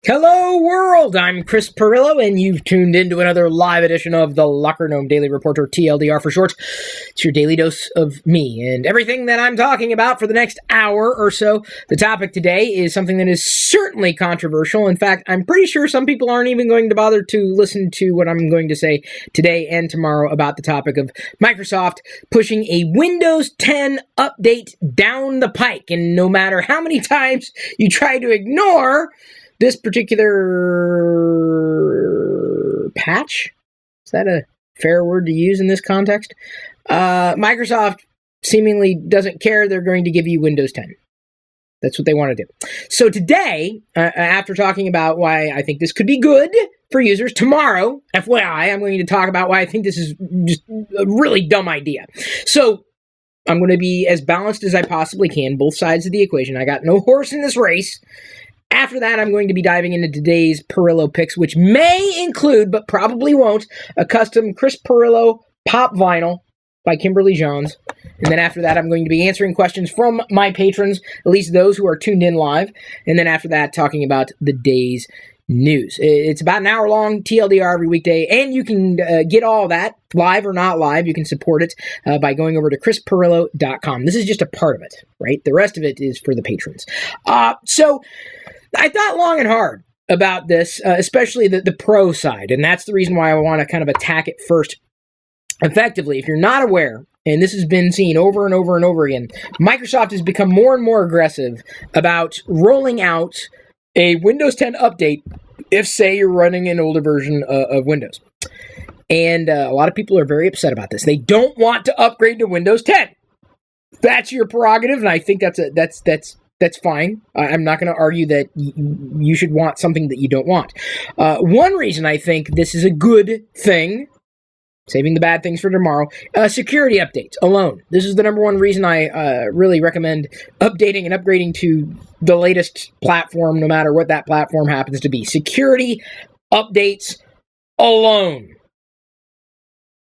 Hello world, I'm Chris Pirillo, and you've tuned into another live edition of the Locker Gnome Daily Report, or TLDR for short. It's your daily dose of me and everything that I'm talking about for the next hour or so. The topic today is something that is certainly controversial. In fact, I'm pretty sure some people aren't even going to bother to listen to what I'm going to say today and tomorrow about the topic of Microsoft pushing a Windows 10 update down the pike. And no matter how many times you try to ignore this particular patch, is that a fair word to use in this context? Microsoft seemingly doesn't care. They're going to give you Windows 10. That's what they want to do. So today, after talking about why I think this could be good for users, tomorrow, FYI, I'm going to talk about why I think this is just a really dumb idea. So I'm going to be as balanced as I possibly can, both sides of the equation. I got no horse in this race. After that, I'm going to be diving into today's Pirillo picks, which may include, but probably won't, a custom Chris Pirillo pop vinyl by Kimberly Johns. And then after that, I'm going to be answering questions from my patrons, at least those who are tuned in live. And then after that, talking about the day's news. It's about an hour long, TLDR every weekday, and you can get all that, live or not live. You can support it by going over to chrispirillo.com. This is just a part of it, right? The rest of it is for the patrons. So I thought long and hard about this, especially the pro side, and that's the reason why I want to kind of attack it first effectively. If you're not aware, and this has been seen over and over and over again, Microsoft has become more and more aggressive about rolling out a Windows 10 update if, say, you're running an older version of Windows. And a lot of people are very upset about this. They don't want to upgrade to Windows 10. That's your prerogative, and I think that's fine. I'm not going to argue that you should want something that you don't want. One reason I think this is a good thing, saving the bad things for tomorrow, security updates alone. This is the number one reason I really recommend updating and upgrading to the latest platform, no matter what that platform happens to be. Security updates alone.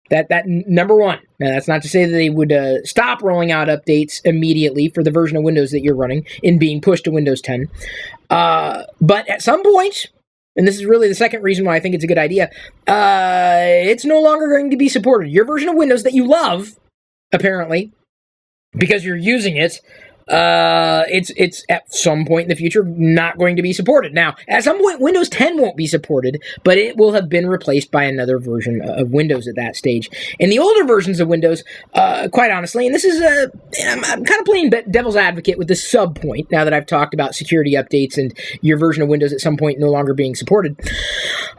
That number one. Now, that's not to say that they would stop rolling out updates immediately for the version of Windows that you're running and being pushed to Windows 10. But at some point, and this is really the second reason why I think it's a good idea, it's no longer going to be supported. Your version of Windows that you love, apparently, because you're using it, it's at some point in the future not going to be supported. Now, at some point, Windows 10 won't be supported, but it will have been replaced by another version of Windows at that stage. And the older versions of Windows, quite honestly, and this is I'm kind of playing devil's advocate with this sub point now that I've talked about security updates and your version of Windows at some point no longer being supported.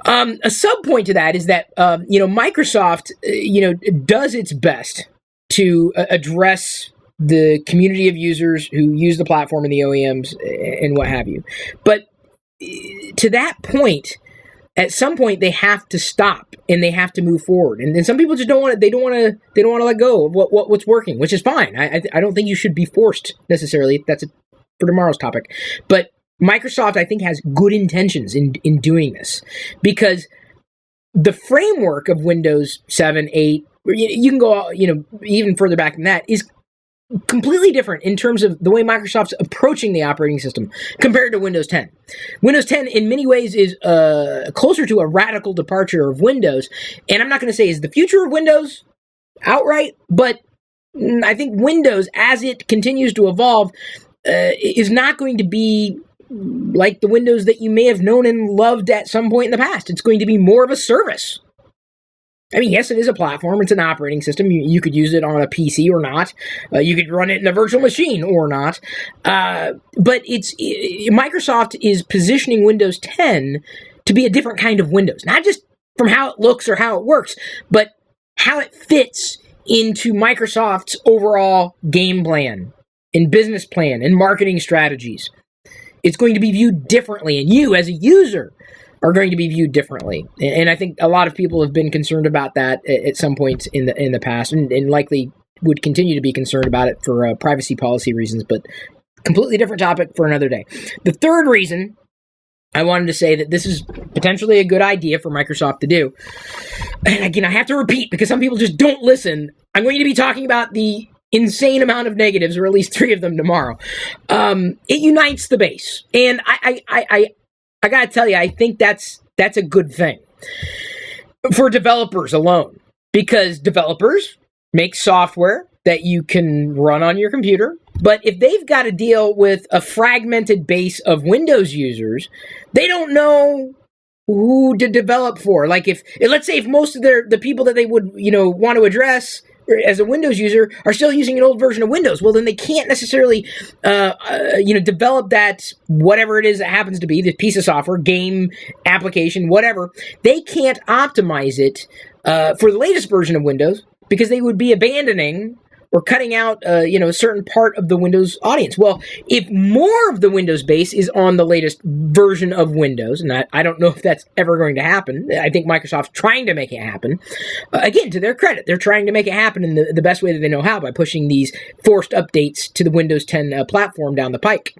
A sub point to that is that Microsoft does its best to address the community of users who use the platform and the OEMs and what have you. But to that point, at some point they have to stop and they have to move forward. And some people just don't want to. They don't want to let go of what's working, which is fine. I don't think you should be forced necessarily. That's for tomorrow's topic. But Microsoft, I think, has good intentions in doing this, because the framework of Windows 7, 8, you can go even further back than that, is completely different in terms of the way Microsoft's approaching the operating system compared to Windows 10. Windows 10 in many ways is closer to a radical departure of Windows, and I'm not going to say is the future of Windows outright, but I think Windows, as it continues to evolve, is not going to be like the Windows that you may have known and loved at some point in the past. It's going to be more of a service. I mean, yes, it is a platform. It's an operating system. You could use it on a PC or not. You could run it in a virtual machine or not. But Microsoft is positioning Windows 10 to be a different kind of Windows. Not just from how it looks or how it works, but how it fits into Microsoft's overall game plan and business plan and marketing strategies. It's going to be viewed differently, and you, as a user, are going to be viewed differently. And I think a lot of people have been concerned about that at some point in the past, and likely would continue to be concerned about it for privacy policy reasons, but completely different topic for another day. The third reason I wanted to say that this is potentially a good idea for Microsoft to do, and again, I have to repeat because some people just don't listen, I'm going to be talking about the insane amount of negatives, or at least 3 of them tomorrow. It unites the base. And I got to tell you, I think that's a good thing for developers alone, because developers make software that you can run on your computer. But if they've got to deal with a fragmented base of Windows users, they don't know who to develop for. Like if let's say if most of the people that they would, want to address as a Windows user are still using an old version of Windows, well, then they can't necessarily, develop that, whatever it is that happens to be, the piece of software, game, application, whatever. They can't optimize it for the latest version of Windows because they would be abandoning or cutting out, a certain part of the Windows audience. Well, if more of the Windows base is on the latest version of Windows, and I don't know if that's ever going to happen. I think Microsoft's trying to make it happen. Again, to their credit, they're trying to make it happen in the best way that they know how, by pushing these forced updates to the Windows 10 platform down the pike.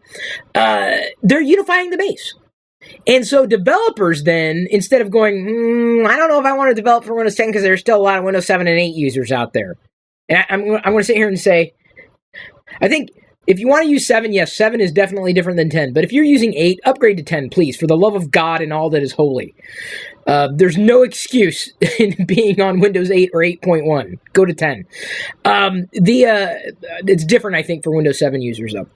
They're unifying the base. And so developers then, instead of going, I don't know if I want to develop for Windows 10 because there's still a lot of Windows 7 and 8 users out there. And I'm going to sit here and say, I think if you want to use 7, yes, 7 is definitely different than 10. But if you're using 8, upgrade to 10, please, for the love of God and all that is holy. There's no excuse in being on Windows 8 or 8.1. Go to 10. It's different, I think, for Windows 7 users, though.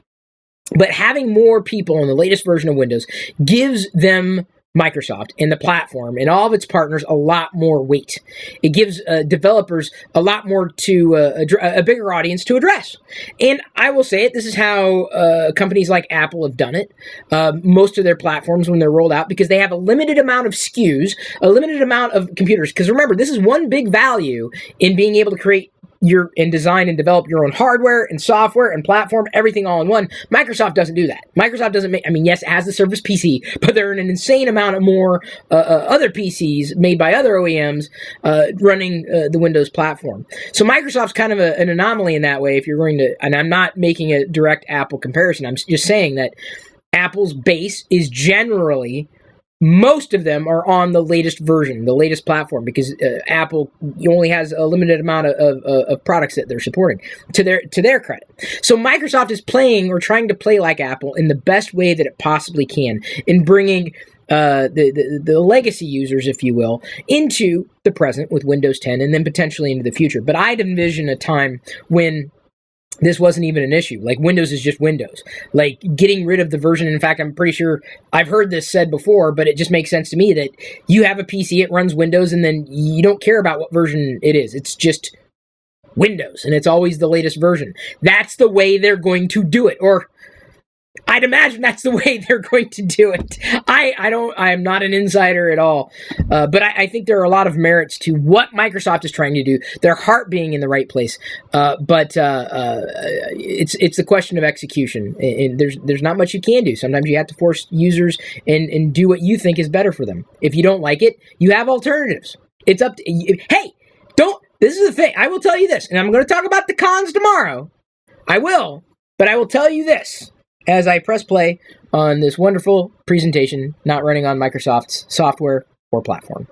But having more people on the latest version of Windows gives them, Microsoft and the platform and all of its partners, a lot more weight. It gives developers a lot more to a bigger audience to address. And I will say it, this is how companies like Apple have done it. Most of their platforms when they're rolled out, because they have a limited amount of SKUs, a limited amount of computers. Because remember, this is one big value in being able to create and design and develop your own hardware and software and platform, everything all in one. Microsoft doesn't do that. Microsoft doesn't make, yes, it has the Surface PC, but there are an insane amount of more other PCs made by other OEMs running the Windows platform. So Microsoft's kind of an anomaly in that way, if you're going to, and I'm not making a direct Apple comparison, I'm just saying that Apple's base is generally, most of them are on the latest version, the latest platform, because Apple only has a limited amount of products that they're supporting, to their credit. So Microsoft is playing, or trying to play like Apple in the best way that it possibly can, in bringing the legacy users, if you will, into the present with Windows 10, and then potentially into the future. But I'd envision a time when this wasn't even an issue. Like, Windows is just Windows. Like, getting rid of the version. In fact, I'm pretty sure I've heard this said before, but it just makes sense to me that you have a PC, it runs Windows, and then you don't care about what version it is. It's just Windows, and it's always the latest version. That's the way they're going to do it. Or I'd imagine that's the way they're going to do it. I am not an insider at all, but I think there are a lot of merits to what Microsoft is trying to do. Their heart being in the right place, but it's the question of execution. And there's not much you can do. Sometimes you have to force users and do what you think is better for them. If you don't like it, you have alternatives. It's up to you. Hey, don't. This is the thing. I will tell you this, and I'm going to talk about the cons tomorrow. I will, but I will tell you this as I press play on this wonderful presentation, not running on Microsoft's software or platform.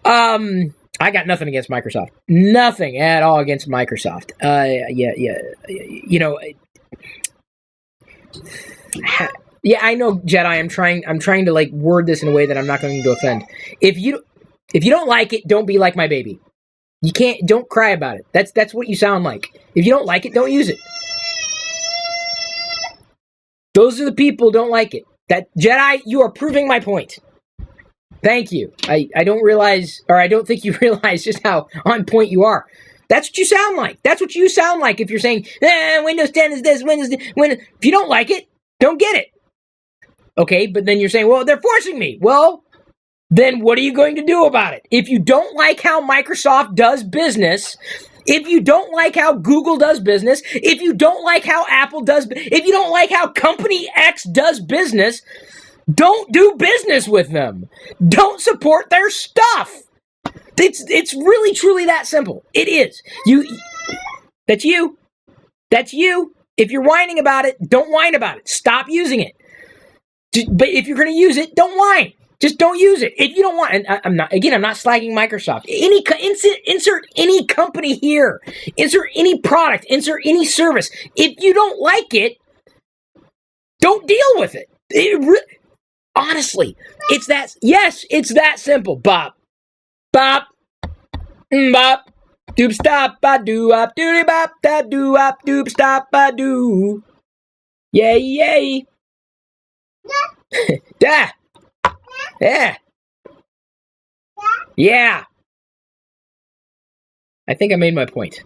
I got nothing against Microsoft. Nothing at all against Microsoft. Yeah, I know, Jedi. I'm trying to like word this in a way that I'm not going to offend. If you don't like it, don't be like my baby. Don't cry about it. That's what you sound like. If you don't like it, don't use it. Those are the people who don't like it. That Jedi, you are proving my point. Thank you. I don't realize, or I don't think you realize just how on point you are. That's what you sound like. That's what you sound like if you're saying, Windows 10 is this, if you don't like it, don't get it. Okay, but then you're saying, well, they're forcing me. Well, then what are you going to do about it? If you don't like how Microsoft does business, if you don't like how Google does business, if you don't like how Apple does, if you don't like how Company X does business, don't do business with them. Don't support their stuff. It's really, truly that simple. It is. That's you. That's you. If you're whining about it, don't whine about it. Stop using it. But if you're going to use it, don't whine. Just don't use it. If you don't want, and I'm not slagging Microsoft. Insert any company here. Insert any product. Insert any service. If you don't like it, don't deal with it. Honestly, it's that simple. Bop, bop, bop, doop stop, ba doo up, doody bop, da doo up, doop stop, ba doo. Yay, yay. Da. Yeah. Yeah. I think I made my point.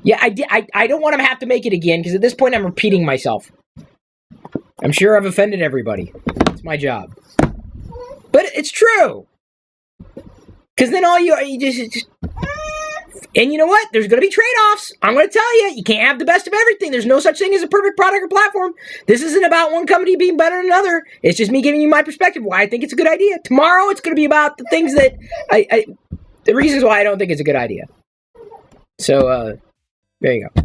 Yeah, I did. I don't want to have to make it again, because at this point I'm repeating myself. I'm sure I've offended everybody. It's my job. But it's true. Because then all you just... And you know what? There's going to be trade-offs. I'm going to tell you. You can't have the best of everything. There's no such thing as a perfect product or platform. This isn't about one company being better than another. It's just me giving you my perspective, why I think it's a good idea. Tomorrow, it's going to be about the things that the reasons why I don't think it's a good idea. So, there you go.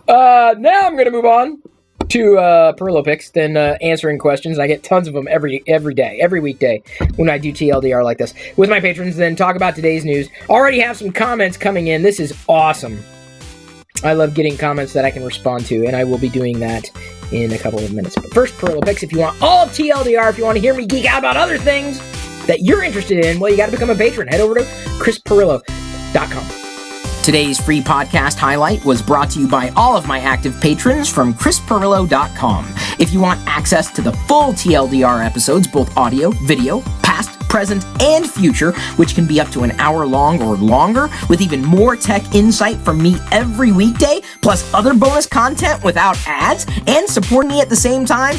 Now I'm going to move on to Pirillo picks, then answering questions. I get tons of them every day, every weekday when I do TLDR like this with my patrons, then talk about today's news. Already have some comments coming in. This is awesome. I love getting comments that I can respond to, and I will be doing that in a couple of minutes. But first, Pirillo picks. If you want all of TLDR, if you want to hear me geek out about other things that you're interested in, well, you got to become a patron. Head over to chrispirillo.com. Today's free podcast highlight was brought to you by all of my active patrons from chrispirillo.com. If you want access to the full TLDR episodes, both audio, video, past, present, and future, which can be up to an hour long or longer, with even more tech insight from me every weekday, plus other bonus content without ads, and supporting me at the same time,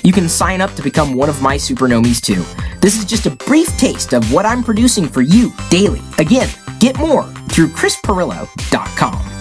you can sign up to become one of my supernomies too. This is just a brief taste of what I'm producing for you daily. Again, get more through chrispirillo.com.